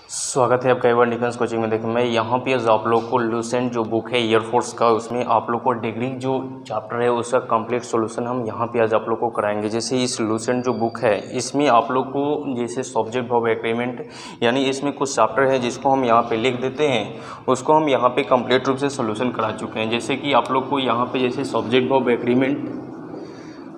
स्वागत है आपका एक बार डिफेंस कोचिंग में। देखिए मैं यहाँ पे आज आप लोग को लूसेंट जो बुक है एयरफोर्स का, उसमें आप लोग को डिग्री जो चैप्टर है उसका कंप्लीट सॉल्यूशन हम यहाँ पे आज आप लोग को कराएंगे। जैसे इस लूसेंट जो बुक है इसमें आप लोग को जैसे सब्जेक्ट वर्ब एग्रीमेंट, यानी इसमें कुछ चैप्टर है जिसको हम यहाँ पर लिख देते हैं, उसको हम यहाँ पर कंप्लीट रूप से सोल्यूशन करा चुके हैं। जैसे कि आप लोग को यहाँ पर जैसे सब्जेक्ट वर्ब एग्रीमेंट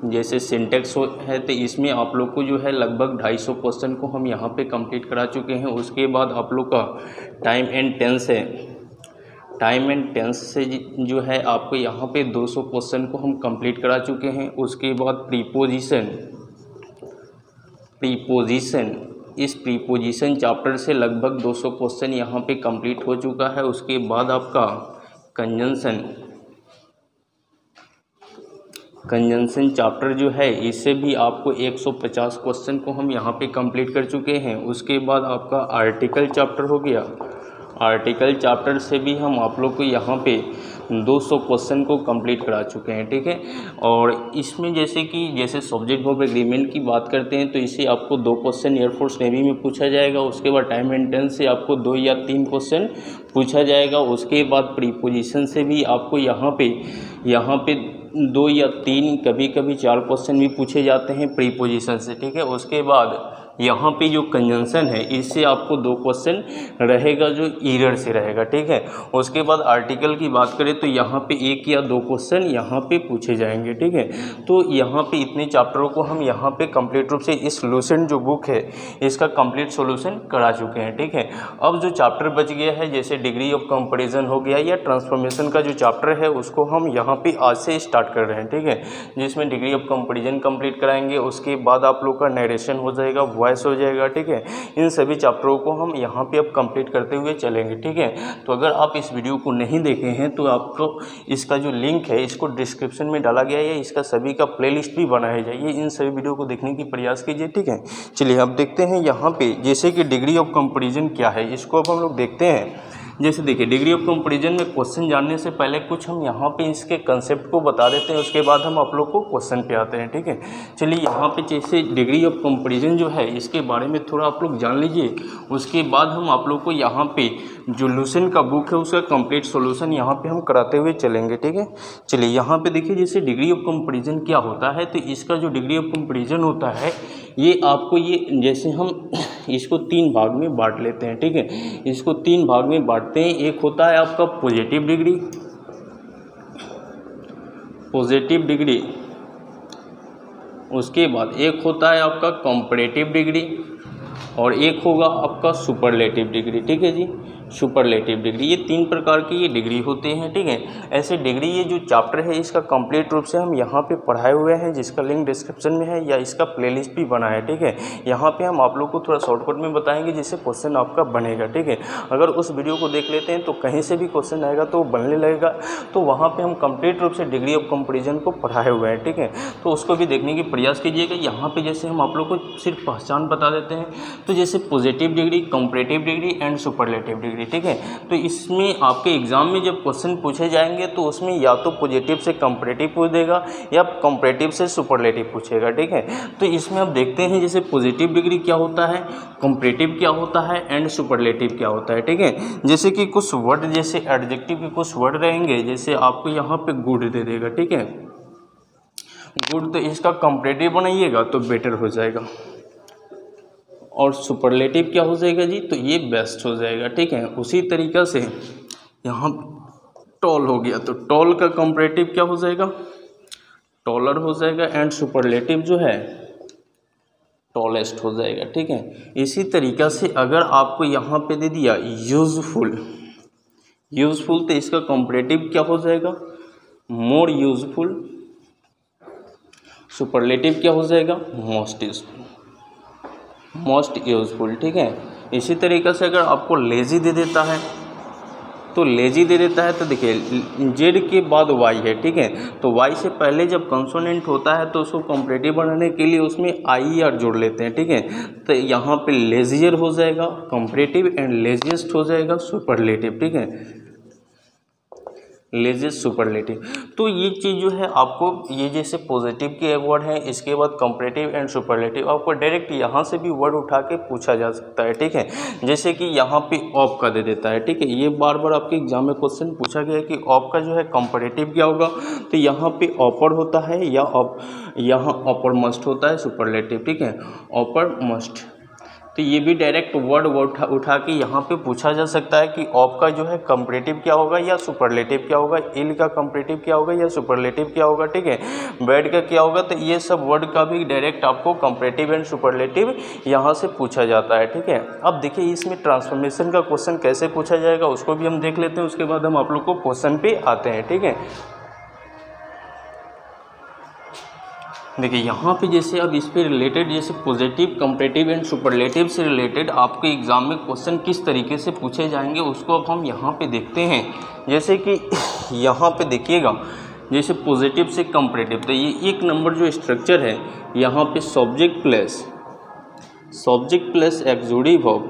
जैसे सिंटेक्स है, तो इसमें आप लोग को जो है लगभग 250 क्वेश्चन को हम यहाँ पे कंप्लीट करा चुके हैं। उसके बाद आप लोग का टाइम एंड टेंस है, टाइम एंड टेंस से जो है आपको यहाँ पे 200 क्वेश्चन को हम कंप्लीट करा चुके हैं। उसके बाद प्रीपोजिशन इस प्रीपोजिशन चैप्टर से लगभग 200 क्वेश्चन यहाँ पे कंप्लीट हो चुका है। उसके बाद आपका कंजंक्शन चैप्टर जो है इससे भी आपको 150 क्वेश्चन को हम यहाँ पे कंप्लीट कर चुके हैं। उसके बाद आपका आर्टिकल चैप्टर हो गया, आर्टिकल चैप्टर से भी हम आप लोग को यहाँ पे 200 क्वेश्चन को कंप्लीट करा चुके हैं, ठीक है। और इसमें जैसे सब्जेक्ट वर्ब एग्रीमेंट की बात करते हैं तो इसे आपको 2 क्वेश्चन एयरफोर्स नेवी में पूछा जाएगा। उसके बाद टाइम एंड टेंस से आपको 2 या 3 क्वेश्चन पूछा जाएगा। उसके बाद प्रीपोजिशन से भी आपको यहाँ पे 2 या 3 कभी कभी 4 क्वेश्चन भी पूछे जाते हैं प्रीपोजिशन से, ठीक है। उसके बाद यहाँ पे जो कंजंक्शन है इससे आपको 2 क्वेश्चन रहेगा जो ईरर से रहेगा, ठीक है। उसके बाद आर्टिकल की बात करें तो यहाँ पे 1 या 2 क्वेश्चन यहाँ पे पूछे जाएंगे, ठीक है। तो यहाँ पे इतने चैप्टरों को हम यहाँ पे कंप्लीट रूप से इस लूसेंट जो बुक है इसका कंप्लीट सॉल्यूशन करा चुके हैं, ठीक है। अब जो चैप्टर बच गया है जैसे डिग्री ऑफ कंपैरिजन हो गया या ट्रांसफॉर्मेशन का जो चैप्टर है उसको हम यहाँ पे आज से स्टार्ट कर रहे हैं, ठीक है। जिसमें डिग्री ऑफ कंपैरिजन कंप्लीट कराएंगे। उसके बाद आप लोग का नरेशन हो जाएगा, वॉइस हो जाएगा, ठीक है। इन सभी चैप्टरों को हम यहाँ पे अब कंप्लीट करते हुए चलेंगे, ठीक है। तो अगर आप इस वीडियो को नहीं देखे हैं तो आपको इसका जो लिंक है इसको डिस्क्रिप्शन में डाला गया है, इसका सभी का प्लेलिस्ट भी बनाया जाइए, इन सभी वीडियो को देखने की प्रयास कीजिए, ठीक है। चलिए अब देखते हैं यहाँ पे जैसे कि डिग्री ऑफ कंपैरिजन क्या है, इसको अब हम लोग देखते हैं। जैसे देखिए डिग्री ऑफ कंपैरिजन में क्वेश्चन जानने से पहले कुछ हम यहाँ पे इसके कंसेप्ट को बता देते हैं, उसके बाद हम आप लोग को क्वेश्चन पे आते हैं, ठीक है। चलिए यहाँ पे जैसे डिग्री ऑफ कंपैरिजन जो है इसके बारे में थोड़ा आप लोग जान लीजिए। उसके बाद हम आप लोग को यहाँ पे जो लूसेंट का बुक है उसका कंप्लीट सॉल्यूशन यहाँ पे हम कराते हुए चलेंगे, ठीक है। चलिए यहाँ पे देखिए जैसे डिग्री ऑफ कंपैरिजन क्या होता है, तो इसका जो डिग्री ऑफ कंपैरिजन होता है ये आपको जैसे हम इसको 3 भाग में बांट लेते हैं, ठीक है। इसको 3 भाग में बांटते हैं। एक होता है आपका पॉजिटिव डिग्री, उसके बाद एक होता है आपका कंपैरेटिव डिग्री और एक होगा आपका सुपरलेटिव डिग्री, ठीक है जी। सुपरलेटिव डिग्री, ये 3 प्रकार की ये डिग्री होते हैं, ठीक है। ऐसे डिग्री ये जो चैप्टर है इसका कंप्लीट रूप से हम यहाँ पे पढ़ाए हुए हैं, जिसका लिंक डिस्क्रिप्शन में है या इसका प्लेलिस्ट भी बना है, ठीक है। यहाँ पे हम आप लोग को थोड़ा शॉर्टकट में बताएंगे जिससे क्वेश्चन आपका बनेगा, ठीक है। अगर उस वीडियो को देख लेते हैं तो कहीं से भी क्वेश्चन आएगा तो बनने लगेगा, तो वहाँ पर हम कंप्लीट रूप से डिग्री ऑफ कंपैरिजन को पढ़ाए हुए हैं, ठीक है। तो उसको भी देखने की प्रयास कीजिएगा। यहाँ पर जैसे हम आप लोग को सिर्फ पहचान बता देते हैं, तो जैसे positive degree, comparative degree and superlative degree, ठीक है। तो इसमें आपके एग्जाम में जब क्वेश्चन पूछे जाएंगे तो उसमें या तो पॉजिटिव से कंपैरेटिव पूछ देगा या कंपैरेटिव से सुपरलेटिव पूछेगा, ठीक है। तो इसमें अब देखते हैं जैसे पॉजिटिव डिग्री क्या होता है, कंपैरेटिव क्या होता है एंड सुपरलेटिव क्या होता है, ठीक है। जैसे कि कुछ वर्ड जैसे एडजेक्टिव के कुछ वर्ड रहेंगे, जैसे आपको यहाँ पे गुड दे देगा, ठीक है। गुड, तो इसका कंपैरेटिव बनाइएगा तो बेटर हो जाएगा, और सुपरलेटिव क्या हो जाएगा जी, तो ये बेस्ट हो जाएगा, ठीक है। उसी तरीक़ा से यहाँ टॉल हो गया तो टॉल का कंपैरेटिव क्या हो जाएगा, टॉलर हो जाएगा, एंड सुपरलेटिव जो है टॉलेस्ट हो जाएगा, ठीक है। इसी तरीक़ा से अगर आपको यहाँ पे दे दिया यूज़फुल, तो इसका कंपैरेटिव क्या हो जाएगा, मोर यूज़फुल। सुपरलेटिव क्या हो जाएगा, मोस्ट यूज़फुल, ठीक है। इसी तरीक़े से अगर आपको लेज़ी दे देता है तो देखिए जेड के बाद वाई है, ठीक है। तो वाई से पहले जब कंसोनेंट होता है तो उसको कंपैरेटिव बनाने के लिए उसमें आई आर जोड़ लेते हैं, ठीक है। तो यहाँ पे लेजियर हो जाएगा कंपैरेटिव एंड लेजिएस्ट हो जाएगा सुपरलेटिव, ठीक है। लीजिए सुपरलेटिव। तो ये चीज़ जो है आपको, ये जैसे पॉजिटिव के एक वर्ड है, इसके बाद कंपैरेटिव एंड सुपरलेटिव, आपको डायरेक्ट यहाँ से भी वर्ड उठा के पूछा जा सकता है, ठीक है। जैसे कि यहाँ पे ऑफ का दे देता है, ठीक है, ये बार बार आपके एग्जाम में क्वेश्चन पूछा गया है कि ऑफ का जो है कंपैरेटिव क्या होगा, तो यहाँ पे ऑपर होता है या यहाँ ऑपर मस्ट होता है सुपरलेटिव, ठीक है, ऑपर मस्ट। तो ये भी डायरेक्ट वर्ड उठा के यहाँ पे पूछा जा सकता है कि ऑफ का जो है कंपैरेटिव क्या होगा या सुपरलेटिव क्या होगा, इल का कंपैरेटिव क्या होगा या सुपरलेटिव क्या होगा, ठीक है, बैड का क्या होगा। तो ये सब वर्ड का भी डायरेक्ट आपको कंपैरेटिव एंड सुपरलेटिव यहाँ से पूछा जाता है, ठीक है। अब देखिए इसमें ट्रांसफॉर्मेशन का क्वेश्चन कैसे पूछा जाएगा उसको भी हम देख लेते हैं, उसके बाद हम आप लोग को क्वेश्चन पे आते हैं, ठीक है। देखिए यहाँ पे जैसे अब इस पे रिलेटेड, जैसे पॉजिटिव, कंपैरेटिव एंड सुपरलेटिव से रिलेटेड आपके एग्ज़ाम में क्वेश्चन किस तरीके से पूछे जाएंगे उसको अब हम यहाँ पे देखते हैं। जैसे कि यहाँ पे देखिएगा, जैसे पॉजिटिव से कंपैरेटिव, तो ये एक नंबर जो स्ट्रक्चर है यहाँ पे subject plus exclusive verb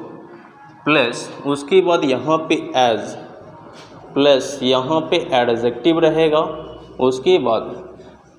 plus उसके बाद यहाँ पे एज प्लस यहाँ पे एडजेक्टिव रहेगा, उसके बाद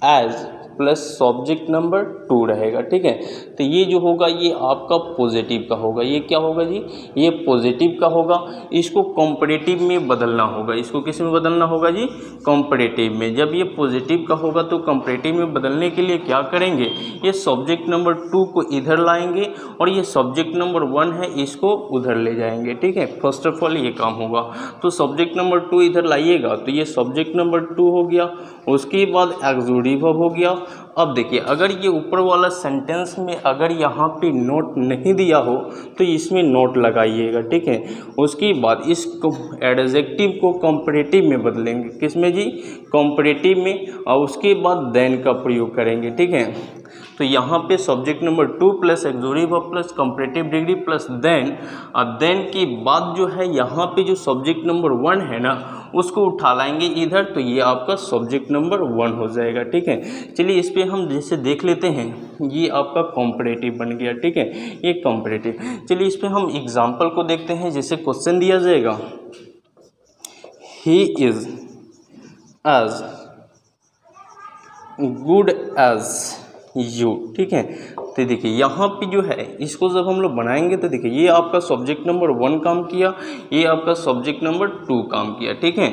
एज प्लस सब्जेक्ट नंबर 2 रहेगा, ठीक है। तो ये जो होगा ये आपका पॉजिटिव का होगा। ये क्या होगा जी, ये पॉजिटिव का होगा। इसको कंपैरेटिव में बदलना होगा। इसको किस में बदलना होगा जी, कंपैरेटिव में। जब ये पॉजिटिव का होगा तो कंपैरेटिव में बदलने के लिए क्या करेंगे, ये सब्जेक्ट नंबर 2 को इधर लाएंगे और ये सब्जेक्ट नंबर 1 है इसको उधर ले जाएंगे, ठीक है। फर्स्ट ऑफ ऑल ये काम होगा। तो सब्जेक्ट नंबर 2 इधर लाइएगा तो ये सब्जेक्ट नंबर 2 हो गया, उसके बाद एक्सक्लूसिव वर्ब हो गया। अब देखिए अगर ये ऊपर वाला सेंटेंस में अगर यहाँ पे नोट नहीं दिया हो तो इसमें नोट लगाइएगा, ठीक है। उसके बाद इस एडजेक्टिव को कंपैरेटिव में बदलेंगे, किस में जी, कंपैरेटिव में, और उसके बाद देन का प्रयोग करेंगे, ठीक है। तो यहाँ पे subject number 2 plus exclusive verb plus comparative degree plus than, और देन के बाद जो है यहाँ पे जो सब्जेक्ट नंबर 1 है ना उसको उठा लाएंगे इधर, तो ये आपका सब्जेक्ट नंबर 1 हो जाएगा, ठीक है। चलिए इस पे हम जैसे देख लेते हैं, ये आपका कंपैरेटिव बन गया, ठीक है, ये कंपैरेटिव। चलिए इस पे हम एग्जांपल को देखते हैं। जैसे क्वेश्चन दिया जाएगा, he is as good as you, ठीक है। तो देखिए यहाँ पे जो है इसको जब हम लोग बनाएंगे तो देखिए ये आपका सब्जेक्ट नंबर 1 काम किया, ये आपका सब्जेक्ट नंबर 2 काम किया, ठीक है।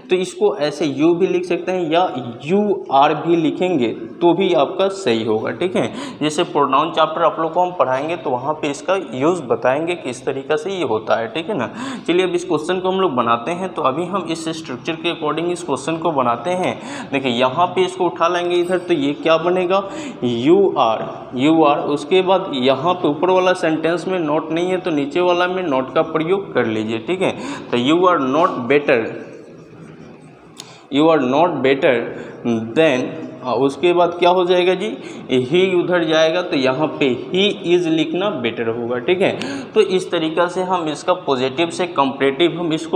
तो इसको ऐसे यू भी लिख सकते हैं या यू आर भी लिखेंगे तो भी आपका सही होगा, ठीक है। जैसे प्रोनाउन चैप्टर आप लोग को हम पढ़ाएंगे तो वहाँ पे इसका यूज़ बताएंगे किस तरीक़ा से ये होता है, ठीक है ना। चलिए अब इस क्वेश्चन को हम लोग बनाते हैं। तो अभी हम इस स्ट्रक्चर के अकॉर्डिंग इस क्वेश्चन को बनाते हैं। देखिए यहाँ पे इसको उठा लेंगे इधर, तो ये क्या बनेगा, यू आर, उसके बाद यहाँ पे ऊपर वाला सेंटेंस में नॉट नहीं है तो नीचे वाला में नॉट का प्रयोग कर लीजिए, ठीक है। तो you are not better than, उसके बाद क्या हो जाएगा जी, ही उधर जाएगा तो यहाँ पे ही इज़ लिखना बेटर होगा, ठीक है। तो इस तरीक़ा से हम इसका पॉजिटिव से कंपैरेटिव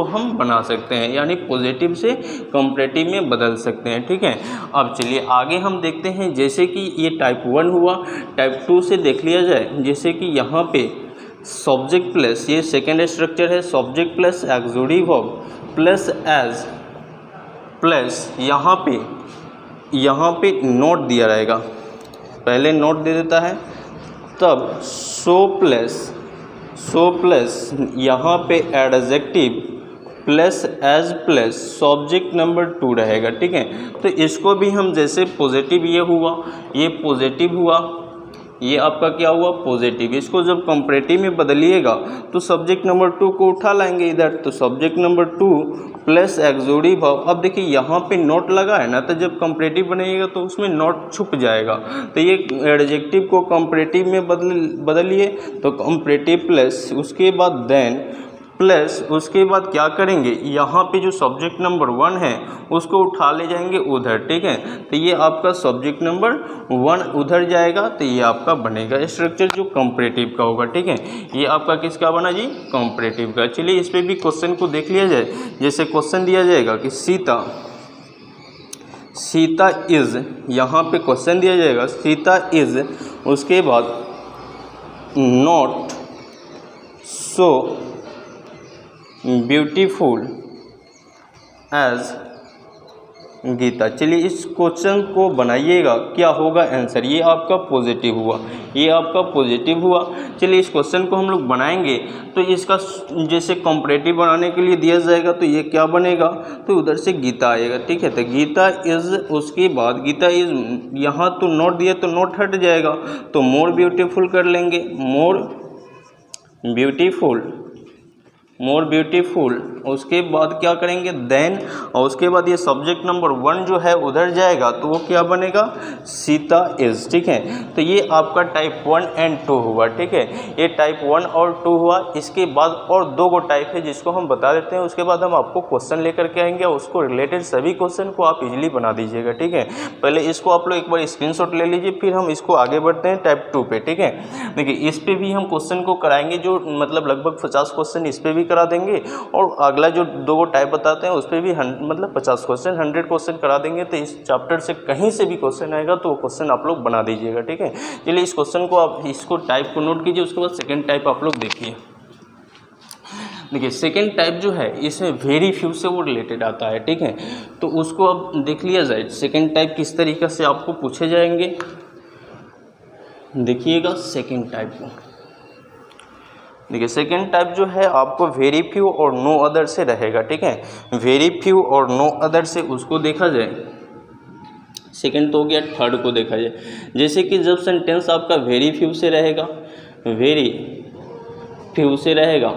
हम बना सकते हैं, यानी पॉजिटिव से कंपैरेटिव में बदल सकते हैं, ठीक है। अब चलिए आगे हम देखते हैं। जैसे कि ये टाइप 1 हुआ, टाइप 2 से देख लिया जाए। जैसे कि यहाँ पे सब्जेक्ट प्लस, ये सेकेंड स्ट्रक्चर है, subject plus exclusive verb plus as plus यहाँ पे नोट दिया रहेगा, पहले नोट दे देता है, तब सो प्लस यहाँ पे adjective plus as plus subject number 2 रहेगा, ठीक है। तो इसको भी हम जैसे पॉजिटिव, ये हुआ, ये पॉजिटिव हुआ, ये आपका क्या हुआ, पॉजिटिव। इसको जब कंपैरेटिव में बदलिएगा तो सब्जेक्ट नंबर 2 को उठा लाएंगे इधर, तो subject number 2 plus exclusive verb. अब देखिए यहाँ पे नोट लगा है ना, तो जब कंपैरेटिव बनाइएगा तो उसमें नोट छुप जाएगा। तो ये एडजेक्टिव को कंपैरेटिव में बदलिए, तो कंपैरेटिव प्लस उसके बाद देन प्लस उसके बाद क्या करेंगे, यहाँ पे जो सब्जेक्ट नंबर 1 है उसको उठा ले जाएंगे उधर, ठीक है। तो ये आपका सब्जेक्ट नंबर 1 उधर जाएगा, तो ये आपका बनेगा स्ट्रक्चर जो कंपैरेटिव का होगा, ठीक है। ये आपका किसका बना जी, कंपैरेटिव का। चलिए इस पर भी क्वेश्चन को देख लिया जाए। जैसे क्वेश्चन दिया जाएगा कि सीता इज़, यहाँ पे क्वेश्चन दिया जाएगा सीता इज़, उसके बाद not so beautiful as Gita. चलिए इस क्वेश्चन को बनाइएगा, क्या होगा आंसर, ये आपका पॉजिटिव हुआ, ये आपका पॉजिटिव हुआ। चलिए इस क्वेश्चन को हम लोग बनाएंगे तो इसका जैसे कॉम्परेटिव बनाने के लिए दिया जाएगा तो ये क्या बनेगा, तो उधर से गीता आएगा, ठीक है। तो गीता इज़, उसके बाद गीता इज़, यहाँ तो नोट दिया तो नोट हट जाएगा, तो मोर ब्यूटीफुल कर लेंगे, मोर ब्यूटीफुल, मोर ब्यूटीफुल। उसके बाद क्या करेंगे देन, और उसके बाद ये सब्जेक्ट नंबर 1 जो है उधर जाएगा तो वो क्या बनेगा, सीता इज, ठीक है। तो ये आपका टाइप 1 एंड 2 हुआ, ठीक है। ये टाइप 1 और 2 हुआ। इसके बाद और 2 को टाइप है जिसको हम बता देते हैं, उसके बाद हम आपको क्वेश्चन लेकर के आएंगे, उसको रिलेटेड सभी क्वेश्चन को आप इजीली बना दीजिएगा, ठीक है। पहले इसको आप लोग एक बार स्क्रीनशॉट ले लीजिए, फिर हम इसको आगे बढ़ते हैं टाइप 2 पे, ठीक है। देखिए इस पे भी हम क्वेश्चन को कराएंगे, जो मतलब लगभग 50 क्वेश्चन इस पे भी करा देंगे, और अगला जो 2 टाइप बताते हैं उस पर भी मतलब 50 क्वेश्चन, 100 क्वेश्चन करा देंगे। तो इस चैप्टर से कहीं से भी क्वेश्चन आएगा तो वो क्वेश्चन आप लोग बना दीजिएगा, ठीक है। चलिए इस क्वेश्चन को आप इसको टाइप को नोट कीजिए, उसके बाद सेकेंड टाइप आप लोग देखिए। देखिए सेकेंड टाइप जो है इसमें वेरी फ्यू से वो रिलेटेड आता है, ठीक है। तो उसको अब देख लिया जाए सेकेंड टाइप किस तरीके से आपको पूछे जाएंगे। देखिएगा सेकेंड टाइप को, देखिए सेकेंड टाइप जो है आपको वेरी फ्यू और नो अदर से रहेगा, ठीक है। वेरी फ्यू और नो अदर से उसको देखा जाए, सेकेंड तो हो गया, थर्ड को देखा जाए। जैसे कि जब सेंटेंस आपका वेरी फ्यू से रहेगा, वेरी फ्यू से रहेगा,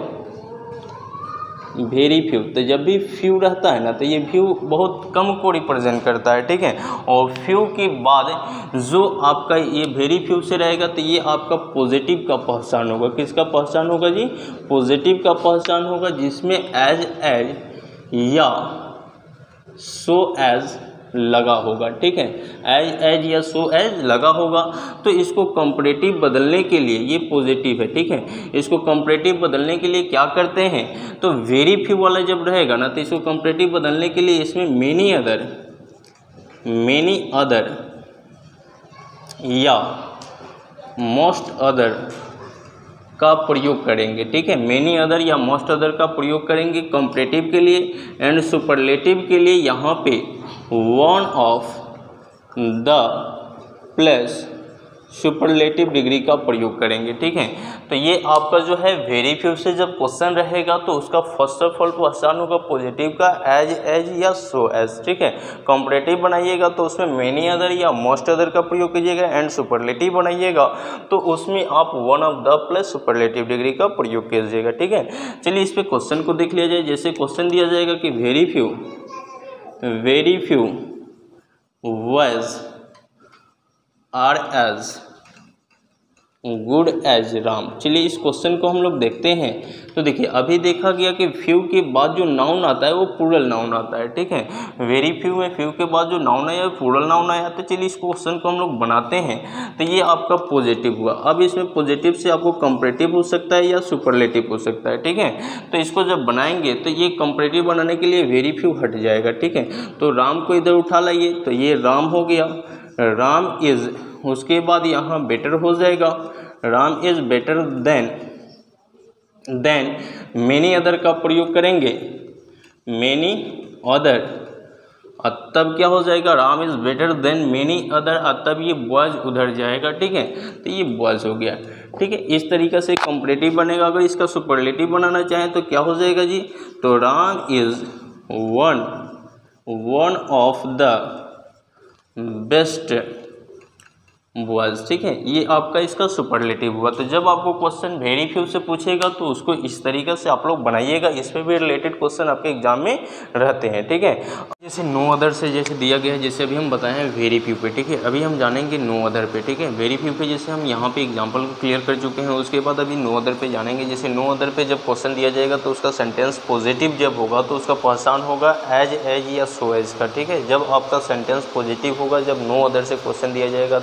वेरी फ्यू, तो जब भी फ्यू रहता है ना तो ये फ्यू बहुत कम को रिप्रेजेंट करता है, ठीक है। और फ्यू के बाद जो आपका ये वेरी फ्यू से रहेगा तो ये आपका पॉजिटिव का पहचान होगा। किसका पहचान होगा जी, पॉजिटिव का पहचान होगा, जिसमें एज या सो एज लगा होगा, ठीक है। एज या सो एज लगा होगा। तो इसको कंपैरेटिव बदलने के लिए, ये पॉजिटिव है, ठीक है। इसको कंपैरेटिव बदलने के लिए क्या करते हैं, तो वेरी फ्यू वाला जब रहेगा ना तो इसको कंपैरेटिव बदलने के लिए इसमें मेनी अदर या मोस्ट अदर का प्रयोग करेंगे, ठीक है। मेनी अदर या मोस्ट अदर का प्रयोग करेंगे कंपैरेटिव के लिए। एंड सुपरलेटिव के लिए यहाँ पे one of the plus superlative degree का प्रयोग करेंगे, ठीक है। तो ये आपका जो है वेरी फ्यू से जब क्वेश्चन रहेगा तो उसका फर्स्ट ऑफ ऑल पहचान होगा पॉजिटिव का एज या सो एज, ठीक है। कंपैरेटिव बनाइएगा तो उसमें मेनी अदर या मोस्ट अदर का प्रयोग कीजिएगा। एंड सुपरलेटिव बनाइएगा तो उसमें आप one of the plus superlative degree का प्रयोग कीजिएगा, ठीक है। चलिए इस पे क्वेश्चन को देख लिया जाए। जैसे क्वेश्चन दिया जाएगा कि very few was are as good as Ram. चलिए इस क्वेश्चन को हम लोग देखते हैं। तो देखिए अभी देखा गया कि फ्यू के बाद जो नाउन आता है वो प्लूरल नाउन आता है, ठीक है। वेरी फ्यू में फ्यू के बाद जो नाउन आया प्लूरल नाउन आया। तो चलिए इस क्वेश्चन को हम लोग बनाते हैं। तो ये आपका पॉजिटिव हुआ। अब इसमें पॉजिटिव से आपको कंपैरेटिव हो सकता है या सुपरलेटिव हो सकता है, ठीक है। तो इसको जब बनाएंगे तो ये कंपैरेटिव बनाने के लिए वेरी फ्यू हट जाएगा, ठीक है। तो राम को इधर उठा लाइए तो ये राम हो गया, राम इज। उसके बाद यहाँ बेटर हो जाएगा, Ram is better than many other का प्रयोग करेंगे, मेनी अदर। तब क्या हो जाएगा, Ram is better than many other. तब ये बॉयज उधर जाएगा, ठीक है। तो ये बॉयज हो गया, ठीक है। इस तरीके से कंपैरेटिव बनेगा। अगर इसका सुपरलेटिव बनाना चाहें तो क्या हो जाएगा जी, तो Ram is one of the best boys, ठीक है। ये आपका इसका सुपरलेटिव हुआ। तो जब आपको क्वेश्चन वेरी फ्यू से पूछेगा तो उसको इस तरीके से आप लोग बनाइएगा। इसमें भी रिलेटेड क्वेश्चन आपके एग्जाम में रहते हैं, ठीक है। जैसे नो अदर से जैसे दिया गया है, जैसे अभी हम बताए हैं वेरी फ्यू पे, ठीक है। अभी हम जानेंगे नो अदर पे, ठीक है। वेरी फ्यू पे जैसे हम यहाँ पे एग्जाम्पल को क्लियर कर चुके हैं, उसके बाद अभी नो अदर पे जानेंगे। जैसे नो अदर पे जब क्वेश्चन दिया जाएगा तो उसका सेंटेंस पॉजिटिव जब होगा तो उसका पहचान होगा एज या सो एज का, ठीक है। जब आपका सेंटेंस पॉजिटिव होगा, जब नो अदर से क्वेश्चन दिया जाएगा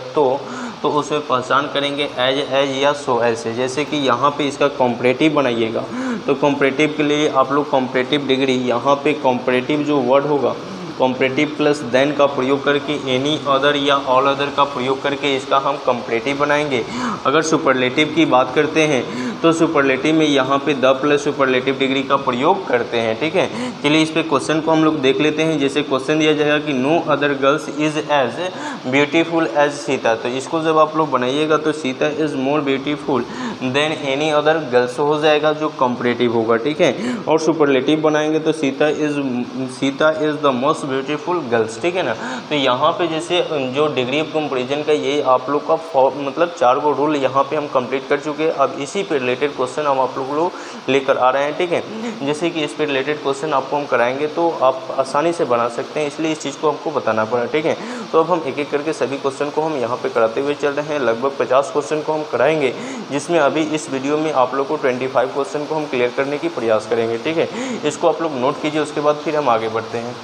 तो उसमें पहचान करेंगे एज या सो एज से। जैसे कि यहाँ पे इसका कंपैरेटिव बनाइएगा तो कंपैरेटिव के लिए आप लोग कंपैरेटिव डिग्री, यहाँ पे कंपैरेटिव जो वर्ड होगा कंपैरेटिव प्लस देन का प्रयोग करके एनी अदर या ऑल अदर का प्रयोग करके इसका हम कंपैरेटिव बनाएंगे। अगर सुपरलेटिव की बात करते हैं तो सुपरलेटिव में यहाँ पे द प्लस सुपरलेटिव डिग्री का प्रयोग करते हैं। ठीक है, चलिए इस पे क्वेश्चन को हम लोग देख लेते हैं। जैसे क्वेश्चन दिया जाएगा कि no other girls is as beautiful as Sita, तो इसको जब आप लोग बनाइएगा तो Sita is more beautiful than any other girls हो जाएगा, जो कंपैरेटिव होगा। ठीक है, और सुपरलेटिव बनाएंगे तो Sita is the most beautiful girls. ठीक है ना, तो यहाँ पे जैसे जो डिग्री ऑफ कंपैरिजन का ये आप लोग का मतलब 4 गो रूल यहाँ पे हम कंप्लीट कर चुके हैं। अब इसी पे रिलेटेड क्वेश्चन हम आप लोग लेकर आ रहे हैं। ठीक है, जैसे कि इस पे रिलेटेड क्वेश्चन आपको हम कराएंगे तो आप आसानी से बना सकते हैं, इसलिए इस चीज़ को हमको बताना पड़ा। ठीक है, तो अब हम एक एक करके सभी क्वेश्चन को हम यहाँ पे कराते हुए चल रहे हैं। लगभग 50 क्वेश्चन को हम कराएंगे, जिसमें अभी इस वीडियो में आप लोग को 25 क्वेश्चन को हम क्लियर करने की प्रयास करेंगे। ठीक है, इसको आप लोग नोट कीजिए, उसके बाद फिर हम आगे बढ़ते हैं।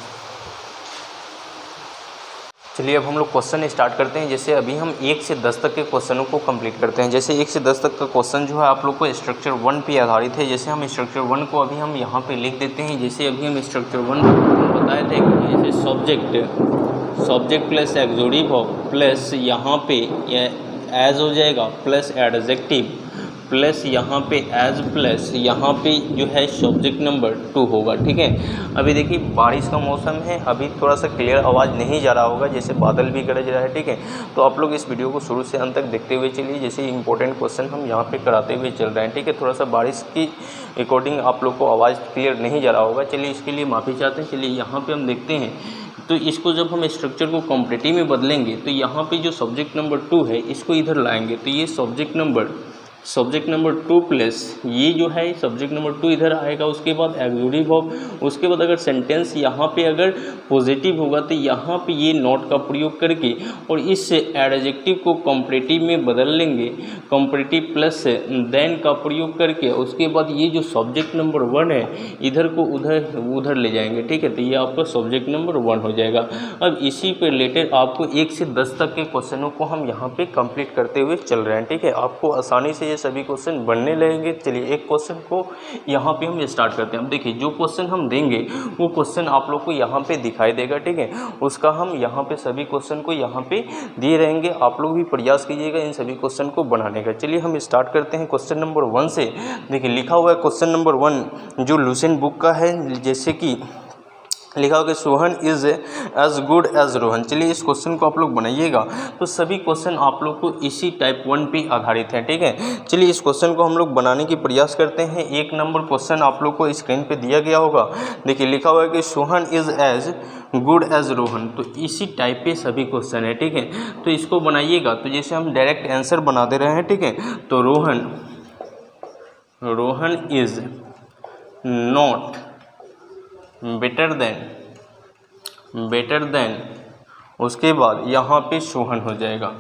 चलिए अब हम लोग क्वेश्चन स्टार्ट करते हैं। जैसे अभी हम 1 से 10 तक के क्वेश्चनों को कंप्लीट करते हैं। जैसे 1 से 10 तक का क्वेश्चन जो है आप लोग को स्ट्रक्चर 1 पे आधारित है। जैसे हम स्ट्रक्चर 1 को अभी हम यहाँ पे लिख देते हैं। जैसे अभी हम स्ट्रक्चर 1 बताए थे कि जैसे सब्जेक्ट प्लस एक्सोडिव वर्ब प्लस यहाँ पे एज हो जाएगा प्लस एडजेक्टिव प्लस यहाँ पे एज प्लस यहाँ पे जो है सब्जेक्ट नंबर 2 होगा। ठीक है, अभी देखिए बारिश का मौसम है, अभी थोड़ा सा क्लियर आवाज़ नहीं जा रहा होगा, जैसे बादल भी गरज रहा है। ठीक है, तो आप लोग इस वीडियो को शुरू से अंत तक देखते हुए चलिए। जैसे इंपॉर्टेंट क्वेश्चन हम यहाँ पे कराते हुए चल रहे हैं। ठीक है, थोड़ा सा बारिश की अकॉर्डिंग आप लोग को आवाज़ क्लियर नहीं जा रहा होगा, चलिए इसके लिए माफ़ी चाहते हैं। चलिए यहाँ पर हम देखते हैं, तो इसको जब हम स्ट्रक्चर को कंपैरेटिव में बदलेंगे तो यहाँ पे जो सब्जेक्ट नंबर 2 है इसको इधर लाएंगे, तो ये सब्जेक्ट नंबर 2 प्लस ये जो है सब्जेक्ट नंबर 2 इधर आएगा। उसके बाद एक्सोडिव वर्ब, उसके बाद अगर सेंटेंस यहाँ पे अगर पॉजिटिव होगा तो यहाँ पे ये नॉट का प्रयोग करके और इस एडजेक्टिव को कंपैरेटिव में बदल लेंगे, कंपैरेटिव प्लस देन का प्रयोग करके। उसके बाद ये जो सब्जेक्ट नंबर 1 है इधर को उधर ले जाएंगे। ठीक है, तो ये आपका सब्जेक्ट नंबर 1 हो जाएगा। अब इसी पे रिलेटेड आपको 1 से 10 तक के क्वेश्चनों को हम यहाँ पे कंप्लीट करते हुए चल रहे हैं। ठीक है, आपको आसानी से सभी क्वेश्चन बनने लगेंगे। चलिए एक क्वेश्चन को यहाँ पे हम स्टार्ट करते हैं। अब देखिए जो क्वेश्चन हम देंगे वो क्वेश्चन आप लोग को यहाँ पे दिखाई देगा। ठीक है, उसका हम यहाँ पे सभी क्वेश्चन को यहाँ पे दिए रहेंगे, आप लोग भी प्रयास कीजिएगा इन सभी क्वेश्चन को बनाने का। चलिए हम स्टार्ट करते हैं क्वेश्चन नंबर 1 से। देखिए लिखा हुआ है क्वेश्चन नंबर 1 जो लुसेंट बुक का है, जैसे कि लिखा होगा Sohan is as good as Rohan. चलिए इस क्वेश्चन को आप लोग बनाइएगा, तो सभी क्वेश्चन आप लोग को इसी टाइप 1 पे आधारित है। ठीक है, चलिए इस क्वेश्चन को हम लोग बनाने की प्रयास करते हैं। 1 नंबर क्वेश्चन आप लोग को स्क्रीन पे दिया गया होगा। देखिए लिखा हुआ है कि Sohan is as good as Rohan, तो इसी टाइप पे सभी क्वेश्चन है। ठीक है, तो इसको बनाइएगा, तो जैसे हम डायरेक्ट आंसर बना दे रहे हैं। ठीक है, तो Rohan is not better than उसके बाद यहाँ पे सोहन हो जाएगा,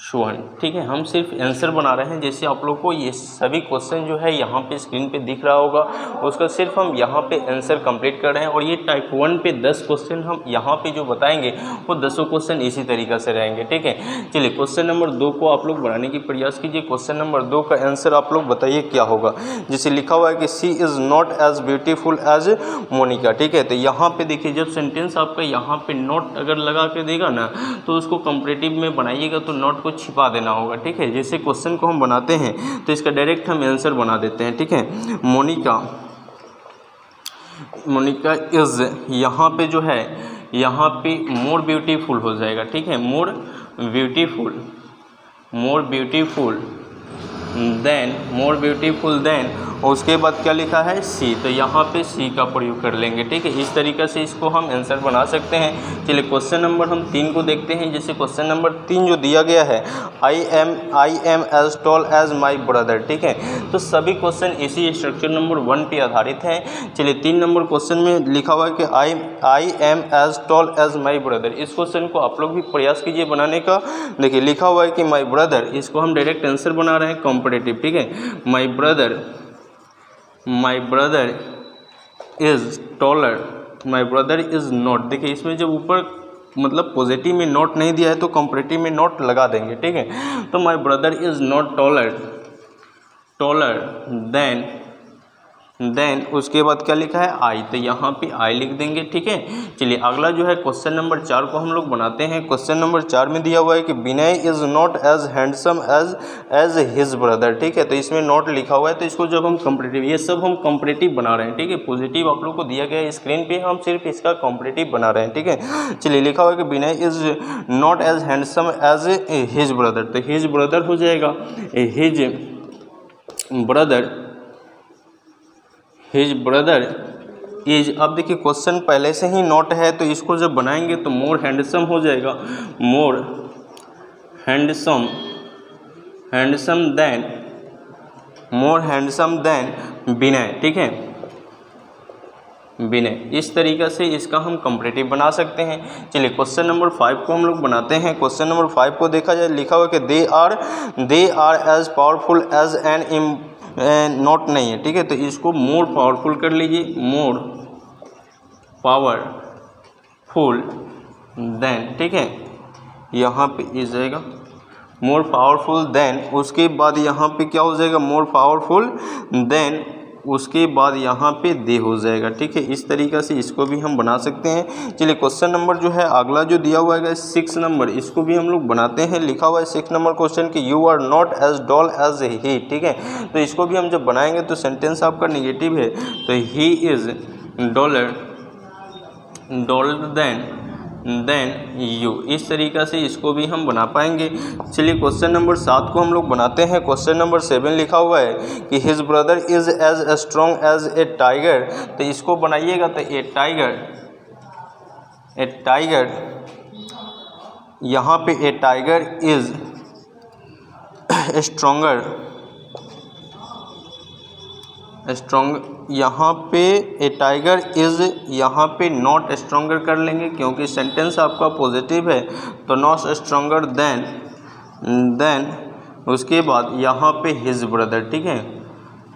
सोहन। ठीक है, हम सिर्फ आंसर बना रहे हैं। जैसे आप लोग को ये सभी क्वेश्चन जो है यहाँ पे स्क्रीन पे दिख रहा होगा, उसका सिर्फ हम यहाँ पे आंसर कंप्लीट कर रहे हैं। और ये टाइप 1 पे 10 क्वेश्चन हम यहाँ पे जो बताएंगे वो 10 क्वेश्चन इसी तरीक़ा से रहेंगे। ठीक है, चलिए क्वेश्चन नंबर 2 को आप लोग बनाने की प्रयास कीजिए। क्वेश्चन नंबर 2 का आंसर आप लोग बताइए क्या होगा। जैसे लिखा हुआ है कि she is not as beautiful as Monica. ठीक है, तो यहाँ पर देखिए जब सेंटेंस आपका यहाँ पर नॉट अगर लगा के देगा ना, तो उसको कंपैरेटिव में बनाइएगा तो नॉट को छिपा देना होगा। ठीक है, जैसे क्वेश्चन को हम बनाते हैं तो इसका डायरेक्ट हम आंसर बना देते हैं। ठीक है, मोनिका इज यहाँ पे जो है यहाँ पे मोर ब्यूटीफुल हो जाएगा। ठीक है, मोर ब्यूटीफुल देन उसके बाद क्या लिखा है सी, तो यहाँ पे सी का प्रयोग कर लेंगे। ठीक है, इस तरीक़े से इसको हम आंसर बना सकते हैं। चलिए क्वेश्चन नंबर हम 3 को देखते हैं। जैसे क्वेश्चन नंबर 3 जो दिया गया है, I am as tall as my brother. ठीक है, तो सभी क्वेश्चन इसी स्ट्रक्चर नंबर 1 पे आधारित हैं। चलिए 3 नंबर क्वेश्चन में लिखा हुआ है कि I am as tall as my brother. इस क्वेश्चन को आप लोग भी प्रयास कीजिए बनाने का। देखिए लिखा हुआ है कि माई ब्रदर, इसको हम डायरेक्ट आंसर बना रहे हैं कंपैरेटिव। ठीक है, my brother is taller, my brother is not. देखिए इसमें जब ऊपर मतलब पॉजिटिव में नॉट नहीं दिया है तो कंपैरेटिव में नॉट लगा देंगे। ठीक है, तो my brother is not taller than उसके बाद क्या लिखा है आई, तो यहाँ पे आई लिख देंगे। ठीक है, चलिए अगला जो है क्वेश्चन नंबर 4 को हम लोग बनाते हैं। क्वेश्चन नंबर 4 में दिया हुआ है कि Vinay is not as handsome as his brother. ठीक है, तो इसमें नॉट लिखा हुआ है, तो इसको जब हम कंपैरेटिव, ये सब हम कंपैरेटिव बना रहे हैं। ठीक है, पॉजिटिव आप लोग को दिया गया है स्क्रीन पे, हम सिर्फ इसका कंपैरेटिव बना रहे हैं। ठीक है, चलिए लिखा हुआ है कि Vinay is not as handsome as his brother, तो हिज ब्रदर हो जाएगा हिज ब्रदर इज। अब देखिए क्वेश्चन पहले से ही नॉट है, तो इसको जब बनाएंगे तो मोर हैंडसम हो जाएगा, मोर हैंडसम देन विनय। ठीक है, विनय, इस तरीक़े से इसका हम कंपैरेटिव बना सकते हैं। चलिए क्वेश्चन नंबर 5 को हम लोग बनाते हैं। क्वेश्चन नंबर 5 को देखा जाए, लिखा हुआ कि they are as powerful as an not नहीं है। ठीक है, तो इसको मोर पावरफुल कर लीजिए, मोर पावरफुल देन। ठीक है, यहाँ पे इस जाएगा मोर पावरफुल देन, उसके बाद यहाँ पे क्या हो जाएगा, मोर पावरफुल देन, उसके बाद यहाँ पे दे हो जाएगा। ठीक है, इस तरीक़े से इसको भी हम बना सकते हैं। चलिए क्वेश्चन नंबर जो है अगला जो दिया हुआ है 6 नंबर, इसको भी हम लोग बनाते हैं। लिखा हुआ है 6 नंबर क्वेश्चन कि you are not as tall as he. ठीक है, तो इसको भी हम जब बनाएंगे तो सेंटेंस आपका निगेटिव है, तो he is taller than you, इस तरीक़ा से इसको भी हम बना पाएंगे। चलिए क्वेश्चन नंबर 7 को हम लोग बनाते हैं। क्वेश्चन नंबर 7 लिखा हुआ है कि his brother is as strong as a tiger, तो इसको बनाइएगा तो ए टाइगर, यहाँ पे ए टाइगर इज़ स्ट्रॉन्ग, यहाँ पे ए टाइगर इज़, यहाँ पे नॉट स्ट्रॉन्गर कर लेंगे क्योंकि सेंटेंस आपका पॉजिटिव है, तो नॉट स्ट्रॉन्गर देन उसके बाद यहाँ पे हिज ब्रदर। ठीक है,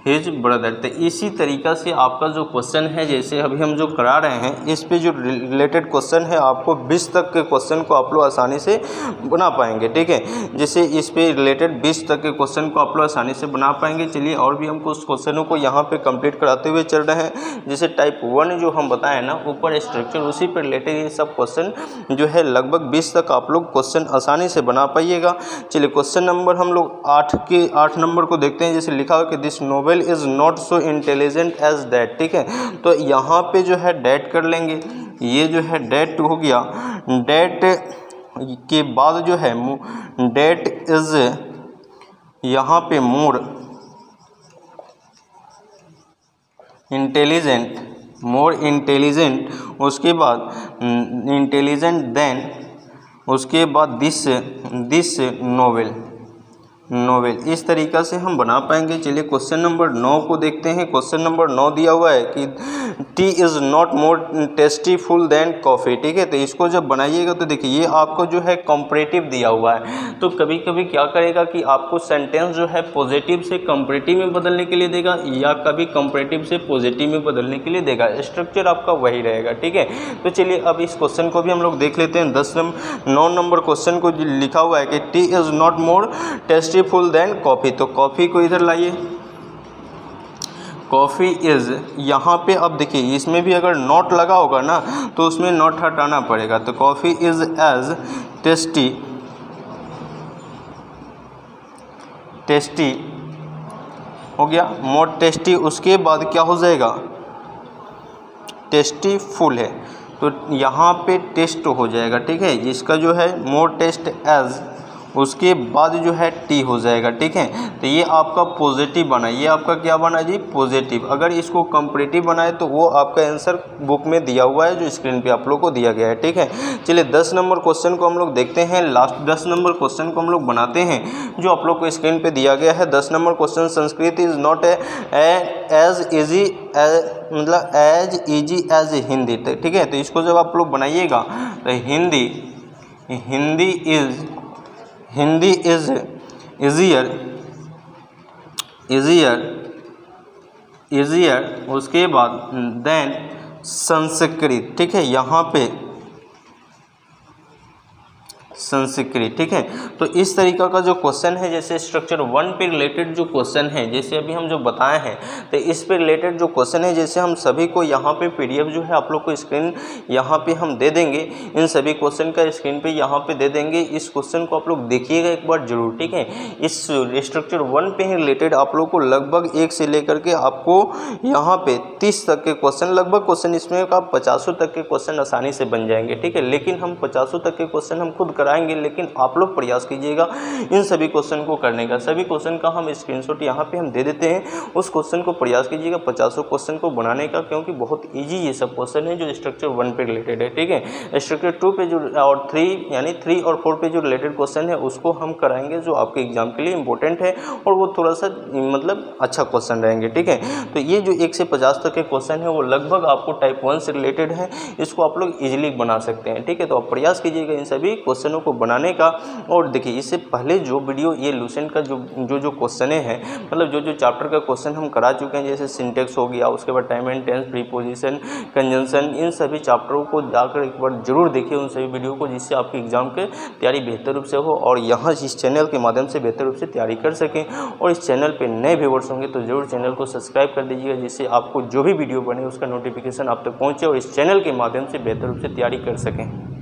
हिज ब्रदर, तो इसी तरीक़ा से आपका जो क्वेश्चन है, जैसे अभी हम जो करा रहे हैं, इस पे जो रिलेटेड क्वेश्चन है आपको 20 तक के क्वेश्चन को आप लोग आसानी से बना पाएंगे। ठीक है, जैसे इस पे रिलेटेड 20 तक के क्वेश्चन को आप लोग आसानी से बना पाएंगे। चलिए और भी हमको उस क्वेश्चनों को यहाँ पे कंप्लीट कराते हुए चल रहे हैं। जैसे टाइप 1 जो हम बताएं ना ऊपर स्ट्रक्चर, उसी पर रिलेटेड ये सब क्वेश्चन जो है लगभग 20 तक आप लोग क्वेश्चन आसानी से बना पाइएगा। चलिए क्वेश्चन नंबर हम लोग 8 नंबर को देखते हैं। जैसे लिखा हुआ कि this novel is not so intelligent as that. ठीक है, तो यहाँ पे जो है डैट कर लेंगे, ये जो है डैट हो गया। डैट के बाद जो है डैट इज़, यहाँ पे मोर इंटेलिजेंट, उसके बाद इंटेलिजेंट देन, उसके बाद दिस नोवेल, इस तरीक़ा से हम बना पाएंगे। चलिए क्वेश्चन नंबर 9 को देखते हैं। क्वेश्चन नंबर 9 दिया हुआ है कि tea is not more tastyful than coffee. ठीक है, तो इसको जब बनाइएगा तो देखिए ये आपको जो है कंपैरेटिव दिया हुआ है, तो कभी कभी क्या करेगा कि आपको सेंटेंस जो है पॉजिटिव से कंपैरेटिव में बदलने के लिए देगा, या कभी कंपैरेटिव से पॉजिटिव में बदलने के लिए देगा, स्ट्रक्चर आपका वही रहेगा। ठीक है, तो चलिए अब इस क्वेश्चन को भी हम लोग देख लेते हैं। 9 नंबर क्वेश्चन को लिखा हुआ है कि tea is not more tastyful than coffee, तो कॉफ़ी को इधर लाइए, कॉफ़ी इज़, यहाँ पे अब देखिए इसमें भी अगर नॉट लगा होगा ना तो उसमें नॉट हटाना पड़ेगा, तो कॉफ़ी इज़ एज टेस्टी हो गया, मोर टेस्टी, उसके बाद क्या हो जाएगा, टेस्टीफुल है, तो यहाँ पे टेस्ट हो जाएगा। ठीक है, इसका जो है मोर टेस्ट एज, उसके बाद जो है टी हो जाएगा। ठीक है, तो ये आपका पॉजिटिव बना, ये आपका क्या बना जी, पॉजिटिव। अगर इसको कंपैरेटिव बनाए तो वो आपका आंसर बुक में दिया हुआ है, जो स्क्रीन पे आप लोग को दिया गया है। ठीक है, चलिए 10 नंबर क्वेश्चन को हम लोग देखते हैं। लास्ट 10 नंबर क्वेश्चन को हम लोग बनाते हैं, जो आप लोग को स्क्रीन पे दिया गया है। 10 नंबर question, Sanskrit is not as easy मतलब एज इजी एज हिंदी। ठीक है, तो इसको जब आप लोग बनाइएगा तो हिंदी इज़ इजियर, उसके बाद देन संस्कृत। ठीक है, यहाँ पे संस्कृत, ठीक है। तो इस तरीका का जो क्वेश्चन है, जैसे स्ट्रक्चर 1 पे रिलेटेड जो क्वेश्चन है, जैसे अभी हम जो बताए हैं, तो इस पे रिलेटेड जो क्वेश्चन है, जैसे हम सभी को यहाँ पे पीडीएफ जो है आप लोग को स्क्रीन यहाँ पे हम दे देंगे, इन सभी क्वेश्चन का स्क्रीन पे यहाँ पे दे देंगे। इस क्वेश्चन को आप लोग देखिएगा एक बार जरूर, ठीक है। इस स्ट्रक्चर 1 पे ही रिलेटेड आप लोग को लगभग 1 से लेकर के आपको यहाँ पे 30 तक के क्वेश्चन, लगभग क्वेश्चन इसमें का 50 तक के क्वेश्चन आसानी से बन जाएंगे, ठीक है। लेकिन हम 50 तक के क्वेश्चन हम खुद कराएंगे, लेकिन आप लोग प्रयास कीजिएगा इन सभी क्वेश्चन को करने का। सभी क्वेश्चन का हम स्क्रीनशॉट यहाँ पे हम दे देते हैं, उस क्वेश्चन को प्रयास कीजिएगा 50 क्वेश्चन को बनाने का, क्योंकि बहुत इजी ये सब क्वेश्चन है जो स्ट्रक्चर 1 पे रिलेटेड है, ठीक है। स्ट्रक्चर 2 पे जो और 3 यानी 3 और 4 पे जो रिलेटेड क्वेश्चन है उसको हम कराएंगे, जो आपके एग्जाम के लिए इंपॉर्टेंट है और वो थोड़ा सा मतलब अच्छा क्वेश्चन रहेंगे, ठीक है। तो ये जो 1 से 50 तक के क्वेश्चन है वो लगभग आपको टाइप 1 से रिलेटेड है, इसको आप लोग इजीली बना सकते हैं, ठीक है। तो आप प्रयास कीजिएगा इन सभी क्वेश्चनों को बनाने का। और देखिए, इससे पहले जो वीडियो ये लुसेंट का जो क्वेश्चन है, मतलब जो चैप्टर का क्वेश्चन हम करा चुके हैं, जैसे सिंटेक्स हो गया, उसके बाद time and tense, preposition, conjunction, इन सभी चैप्टरों को जाकर एक बार जरूर देखिए उन सभी वीडियो को, जिससे आपकी एग्जाम की तैयारी बेहतर रूप से हो और यहाँ इस चैनल के माध्यम से बेहतर रूप से तैयारी कर सकें। और इस चैनल पर नए व्यूअर्स होंगे तो जरूर चैनल को सब्सक्राइब कर दीजिएगा, जिससे आपको जो भी वीडियो बने उसका नोटिफिकेशन आप तक पहुँचे और इस चैनल के माध्यम से बेहतर रूप से तैयारी कर सकें।